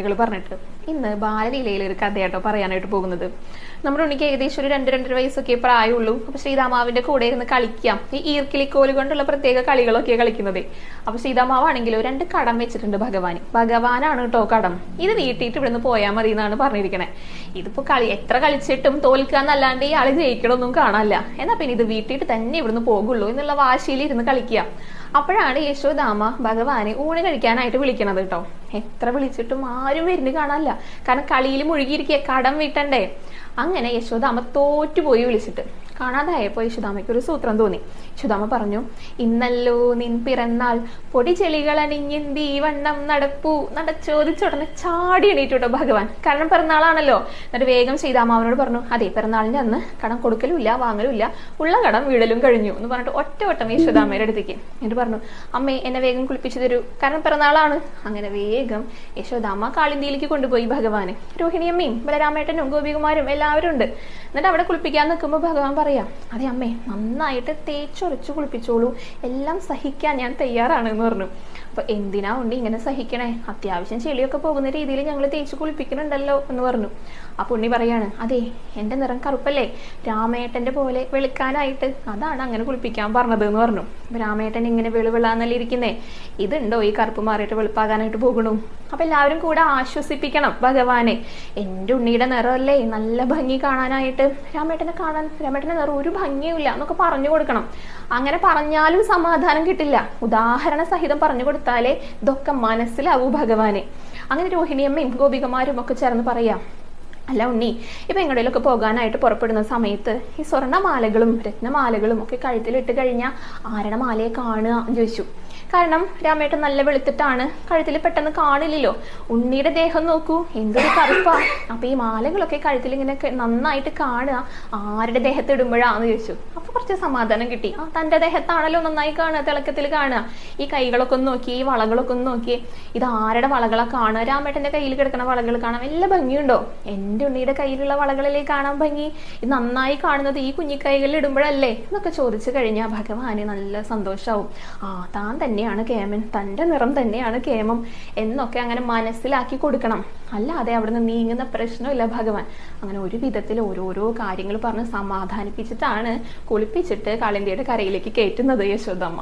പറഞ്ഞിട്ട് ഇന്ന് ബാലലീലയിൽ ഒരു കഥയാട്ടോ പറയാനായിട്ട് പോകുന്നത്. നമ്മുടെ ഉണ്ണിക്ക് ഏകദേശം ഒരു 2-2.5 വയസ്സൊക്കെ പ്രായമുള്ളൂ. അപ്പൊ ശ്രീതാമാവിന്റെ കൂടെ ഇരുന്ന് കളിക്കാം. ഈ ഈർക്കിളിക്കോല് കൊണ്ടുള്ള പ്രത്യേക കളികളൊക്കെ കളിക്കുന്നത്. അപ്പൊ ശ്രീതാമാവാണെങ്കിലോ 2 കടം വെച്ചിട്ടുണ്ട് ഭഗവാനാണ് കേട്ടോ കടം. ഇത് വീട്ടിട്ട് ഇവിടുന്ന് പോയാൽ മതി എന്നാണ് പറഞ്ഞിരിക്കണേ. ഇതിപ്പോ എത്ര കളിച്ചിട്ടും തോൽക്കാന്നല്ലാണ്ട് ഈ ആള് ജയിക്കണമൊന്നും കാണാനില്ല. എന്നാ പിന്നെ ഇത് വീട്ടിട്ട് തന്നെ ഇവിടുന്ന് പോകുള്ളൂ എന്നുള്ള വാശിയിൽ ഇരുന്ന് കളിക്കുക. അപ്പോഴാണ് യശോദാമ്മ ഭഗവാനെ ഊണ് കഴിക്കാനായിട്ട് വിളിക്കണത് കേട്ടോ. എത്ര വിളിച്ചിട്ടും ആരും വരുന്ന കാണാനില്ല. കാരണം കളിയിൽ മുഴുകിയിരിക്കുക, കടം വീട്ടണ്ടേ. അങ്ങനെ യശോദാമ്മ തോറ്റുപോയി വിളിച്ചിട്ട്. കാണാതായപ്പോ യശോദാമ്മയ്ക്ക് ഒരു സൂത്രം തോന്നി. യശോദാമ്മ പറഞ്ഞു, ഇന്നല്ലോ നിൻ പിറന്നാൾ പൊടി ചെളികൾ അണിഞ്ഞെന്തി വണ്ണം നടപ്പൂ ചോദിച്ചുടനെ ചാടി എണീറ്റുട്ടോ ഭഗവാൻ. കാരണം പിറന്നാളാണല്ലോ. എന്നിട്ട് വേഗം ശ്രീതാമാവനോട് പറഞ്ഞു, അതെ പിറന്നാളിന്റെ അന്ന് കടം കൊടുക്കലുമില്ല വാങ്ങലുമില്ല, ഉള്ള കടം വീടലും കഴിഞ്ഞു എന്ന് പറഞ്ഞിട്ട് ഒറ്റവട്ടം യശോദാമ്മയുടെ അടുത്തേക്ക്. എന്നിട്ട് പറഞ്ഞു, അമ്മേ എന്നെ വേഗം കുളിപ്പിച്ചു തരൂ, കാരണം പിറന്നാളാണ്. അങ്ങനെ വേഗം യശോദാമ്മ കാളിന്തിയിലേക്ക് കൊണ്ടുപോയി ഭഗവാനെ. രോഹിണിയമ്മയും ബലരാമേട്ടനും ഗോപികുമാരും എല്ലാവരും ഉണ്ട്. എന്നിട്ട് അവിടെ കുളിപ്പിക്കാൻ നിൽക്കുമ്പോൾ ഭഗവാൻ പറയാം, അതെ അമ്മേ നന്നായിട്ട് തേച്ചൊരച്ചു കുളിപ്പിച്ചോളൂ, എല്ലാം സഹിക്കാൻ ഞാൻ തയ്യാറാണ് എന്ന് പറഞ്ഞു. അപ്പൊ എന്തിനാ ഉണ്ട് ഇങ്ങനെ സഹിക്കണേ, അത്യാവശ്യം ചെളിയൊക്കെ പോകുന്ന രീതിയിൽ ഞങ്ങൾ തേച്ച് കുളിപ്പിക്കുന്നുണ്ടല്ലോ എന്ന് പറഞ്ഞു. അപ്പൊ ഉണ്ണി പറയാണ്, അതെ എന്റെ നിറം കറുപ്പല്ലേ, രാമേട്ടന്റെ പോലെ വെളുക്കാനായിട്ട് അതാണ് അങ്ങനെ കുളിപ്പിക്കാൻ പറഞ്ഞത് എന്ന് പറഞ്ഞു. അപ്പൊ രാമേട്ടൻ ഇങ്ങനെ വെളുവിളാന്നല്ലേ ഇരിക്കുന്നേ, ഇതുണ്ടോ ഈ കറുപ്പ് മാറിയിട്ട് വെളുപ്പാകാനായിട്ട് പോകണു. അപ്പൊ എല്ലാവരും കൂടെ ആശ്വസിപ്പിക്കണം ഭഗവാനെ. എന്റെ ഉണ്ണിയുടെ നിറമല്ലേ നല്ല ഭംഗി കാണാനായിട്ട്, രാമേട്ടന്റെ നിറം ഒരു ഭംഗിയുമില്ല എന്നൊക്കെ പറഞ്ഞു കൊടുക്കണം. അങ്ങനെ പറഞ്ഞാലും സമാധാനം കിട്ടില്ല. ഉദാഹരണ സഹിതം പറഞ്ഞു കൊടുത്താലേ ഇതൊക്കെ മനസ്സിലാവൂ ഭഗവാനെ. അങ്ങനെ രോഹിണിയമ്മയും ഗോപികമാരും ഒക്കെ ചേർന്ന് പറയാം, അല്ല ഉണ്ണി ഇപ്പൊ എങ്ങോട്ടേലൊക്കെ പോകാനായിട്ട് പുറപ്പെടുന്ന സമയത്ത് ഈ സ്വർണ്ണമാലകളും രത്നമാലകളും ഒക്കെ കഴുത്തിലിട്ട് കഴിഞ്ഞാൽ ആരുടെ മാലയെ കാണുക എന്ന് ചോദിച്ചു. കാരണം രാമേട്ടൻ നല്ല വെളുത്തിട്ടാണ്, കഴുത്തിൽ പെട്ടെന്ന് കാണില്ലല്ലോ. ഉണ്ണിയുടെ ദേഹം നോക്കൂ എന്തൊരു കറുപ്പാ. അപ്പൊ ഈ മാലകളൊക്കെ കഴുത്തിൽ ഇങ്ങനെ നന്നായിട്ട് കാണുക ആരുടെ ദേഹത്ത് ഇടുമ്പോഴാന്ന് ചോദിച്ചു. അപ്പൊ കുറച്ച് സമാധാനം കിട്ടി. തന്റെ ദേഹത്താണല്ലോ നന്നായി കാണുക, തിളക്കത്തിൽ കാണുക. ഈ കൈകളൊക്കെ ഒന്ന് നോക്കി, ഈ വളകളൊക്കെ ഒന്ന് നോക്കിയേ, ഇത് ആരുടെ വളകളാ കാണുക, രാമേട്ടന്റെ കയ്യിൽ കിടക്കുന്ന വളകൾ കാണാൻ വല്ല ഭംഗിയുണ്ടോ? എന്റെ ഉണ്ണിയുടെ കയ്യിലുള്ള വളകളിലേ കാണാൻ ഭംഗി, ഇത് നന്നായി കാണുന്നത് ഈ കുഞ്ഞിക്കൈകളിൽ ഇടുമ്പോഴല്ലേ എന്നൊക്കെ ചോദിച്ചു കഴിഞ്ഞാൽ ഭഗവാന് നല്ല സന്തോഷാവും. താൻ തന്നെയാണ് കേമൻ, തന്റെ നിറം തന്നെയാണ് കേമം എന്നൊക്കെ അങ്ങനെ മനസ്സിലാക്കി കൊടുക്കണം. അല്ലാതെ അവിടുന്ന് നീങ്ങുന്ന പ്രശ്നമില്ല ഭഗവാൻ. അങ്ങനെ ഒരു വിധത്തിൽ ഓരോരോ കാര്യങ്ങൾ പറഞ്ഞ് സമാധാനിപ്പിച്ചിട്ടാണ് കുളിപ്പിച്ചിട്ട് കാളിന്തിയുടെ കരയിലേക്ക് കയറ്റുന്നത് യശോദമ്മ.